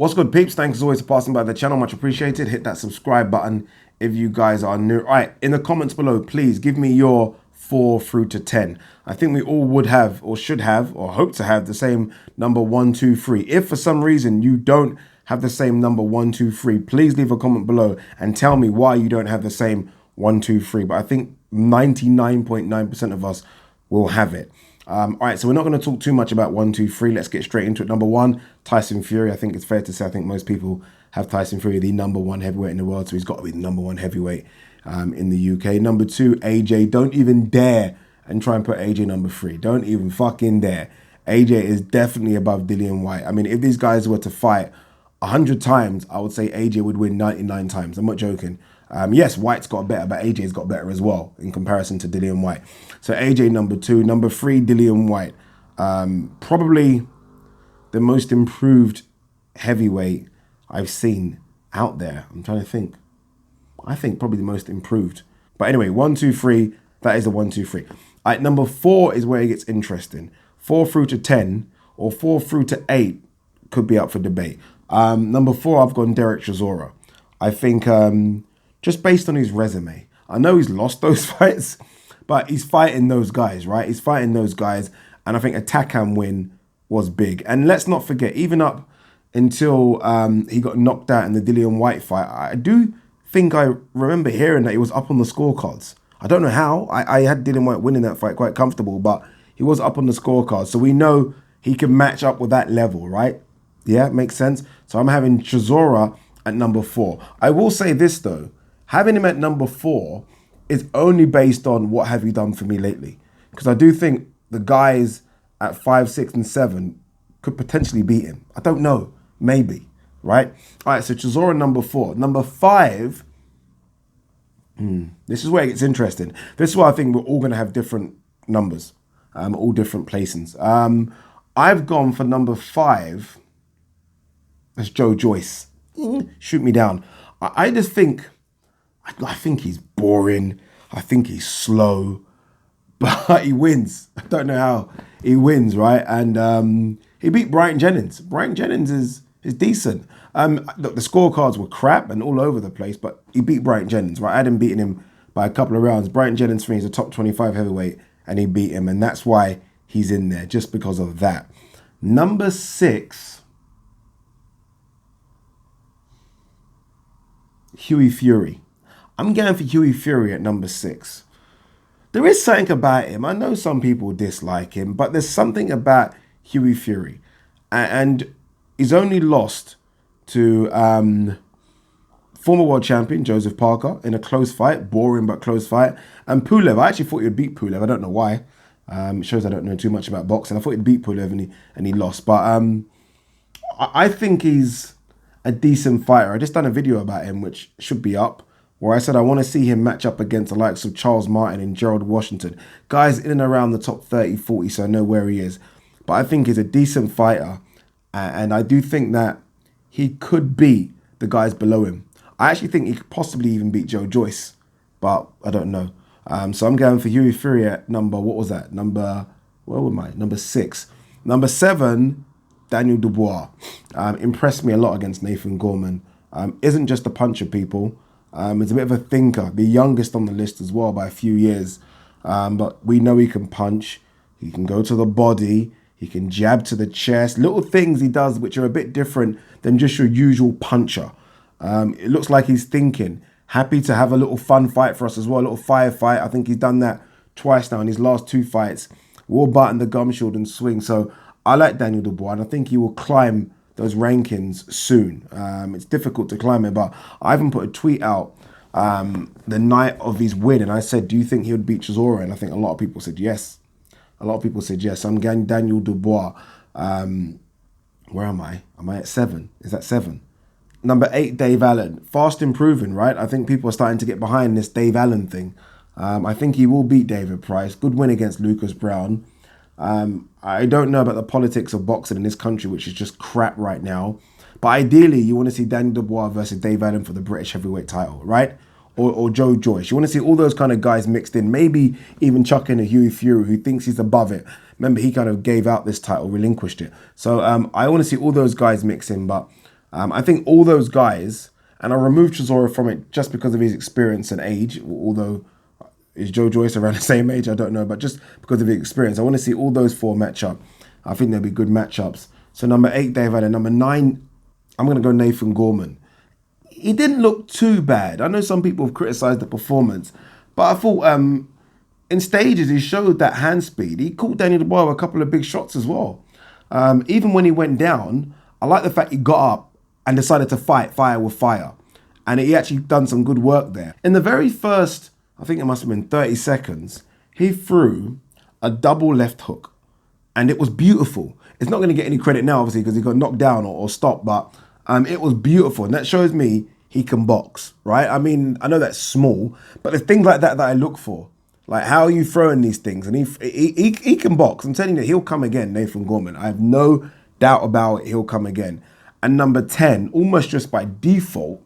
What's good, peeps? Thanks as always for passing by the channel. Much appreciated. Hit that subscribe button if you guys are new. All right, in the comments below, please give me your 4 through to 10. I think we all would have, or should have, or hope to have the same number 1, 2, 3. If for some reason you don't have the same number 1, 2, 3, please leave a comment below and tell me why you don't have the same 1, 2, 3. But I think 99.9% of us will have it. All right, so we're not going to talk too much about 1, 2, 3. Let's get straight into it. Number 1, Tyson Fury. I think it's fair to say I think most people have Tyson Fury the number 1 heavyweight in the world, so he's got to be the number 1 heavyweight in the UK. Number 2, AJ. Don't even dare and try and put AJ number 3. Don't even fucking dare. AJ is definitely above Dillian Whyte. I mean, if these guys were to fight 100 times, I would say AJ would win 99 times. I'm not joking. Yes, White's got better, but AJ's got better as well in comparison to Dillian Whyte. So AJ number 2. Number 3, Dillian Whyte. Probably the most improved heavyweight I've seen out there. I'm trying to think. I think probably the most improved. But anyway, 1, 2, 3. That is the 1, 2, 3. All right, number 4 is where it gets interesting. 4 through to 10 or 4 through to 8 could be up for debate. Number 4, I've gone Derek Chisora. I think just based on his resume, I know he's lost those fights, but he's fighting those guys, right? He's fighting those guys, and I think a Takam win was big. And let's not forget, even up until he got knocked out in the Dillian Whyte fight, I do think I remember hearing that he was up on the scorecards. I don't know how. I had Dillian Whyte winning that fight quite comfortable, but he was up on the scorecards. So we know he can match up with that level, right? Yeah, makes sense. So I'm having Chisora at number 4. I will say this, though. Having him at number 4 is only based on what have you done for me lately. Because I do think the guys at 5, 6, and 7 could potentially beat him. I don't know. Maybe. Right? All right, so Chisora number 4. Number 5, this is where it gets interesting. This is why I think we're all going to have different numbers. All different placings. I've gone for number 5. That's Joe Joyce. Shoot me down. I just think... I think he's boring. I think he's slow, but he wins. I don't know how he wins, right? And he beat Bryant Jennings. Bryant Jennings is decent. Look, the scorecards were crap and all over the place, but he beat Bryant Jennings, right? I had him beating him by a couple of rounds. Bryant Jennings for me is a top 25 heavyweight, and he beat him, and that's why he's in there, just because of that. Number 6, Hughie Fury. I'm going for Hughie Fury at number 6. There is something about him. I know some people dislike him, but there's something about Hughie Fury. And he's only lost to former world champion Joseph Parker in a close fight, boring but close fight. And Pulev, I actually thought he'd beat Pulev. I don't know why. It shows I don't know too much about boxing. I thought he'd beat Pulev and he lost. But I think he's a decent fighter. I just done a video about him, which should be up, where I said I want to see him match up against the likes of Charles Martin and Gerald Washington. Guys in and around the top 30, 40, so I know where he is. But I think he's a decent fighter. And I do think that he could beat the guys below him. I actually think he could possibly even beat Joe Joyce. But I don't know. So I'm going for Hughie Fury at number, what was that? Number 6. Number 7, Daniel Dubois. Impressed me a lot against Nathan Gorman. Isn't just a puncher, people. He's a bit of a thinker, the youngest on the list as well by a few years. But we know he can punch, he can go to the body, he can jab to the chest. Little things he does which are a bit different than just your usual puncher. It looks like he's thinking. Happy to have a little fun fight for us as well, a little fire fight. I think he's done that twice now in his last 2 fights. War button the gum shield and swing. So I like Daniel Dubois, and I think he will climb those rankings soon. It's difficult to climb it, but I even put a tweet out the night of his win, and I said, do you think he would beat Chisora? And I think a lot of people said yes. A lot of people said yes. I'm going Daniel Dubois. Where am I? Am I at 7? Is that 7? Number 8, Dave Allen. Fast improving, right? I think people are starting to get behind this Dave Allen thing. I think he will beat David Price. Good win against Lucas Brown. I don't know about the politics of boxing in this country, which is just crap right now. But ideally, you want to see Daniel Dubois versus Dave Allen for the British heavyweight title, right? Or Joe Joyce. You want to see all those kind of guys mixed in. Maybe even chuck in a Hughie Fury who thinks he's above it. Remember, he kind of gave out this title, relinquished it. So I want to see all those guys mix in. But I think all those guys, and I removed Chisora from it just because of his experience and age, although is Joe Joyce around the same age? I don't know, but just because of his experience, I want to see all those four match up. I think they'll be good matchups. So number 8, Dave Allen. Number 9, I'm going to go Nathan Gorman. He didn't look too bad. I know some people have criticised the performance, but I thought in stages he showed that hand speed. He caught Danny Dubois with a couple of big shots as well. Even when he went down, I like the fact he got up and decided to fight fire with fire. And he actually done some good work there. In the very first, I think it must have been 30 seconds, he threw a double left hook. And it was beautiful. It's not going to get any credit now, obviously, because he got knocked down or stopped, but it was beautiful. And that shows me he can box, right? I mean, I know that's small, but there's things like that that I look for. Like, how are you throwing these things? And he can box. I'm telling you, he'll come again, Nathan Gorman. I have no doubt about it, he'll come again. And number 10, almost just by default,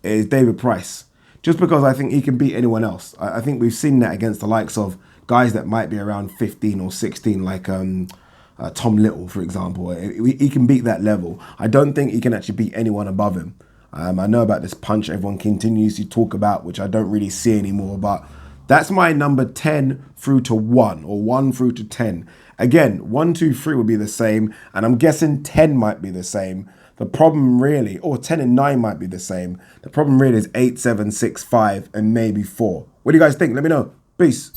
is David Price. Just because I think he can beat anyone else. I think we've seen that against the likes of guys that might be around 15 or 16, like Tom Little, for example. He can beat that level. I don't think he can actually beat anyone above him. I know about this punch everyone continues to talk about, which I don't really see anymore, but that's my number 10 through to 1, or 1 through to 10. Again, 1, 2, 3 would be the same, and I'm guessing 10 might be the same. The problem really, or 10 and 9 might be the same. The problem really is 8, 7, 6, 5, and maybe 4. What do you guys think? Let me know. Peace.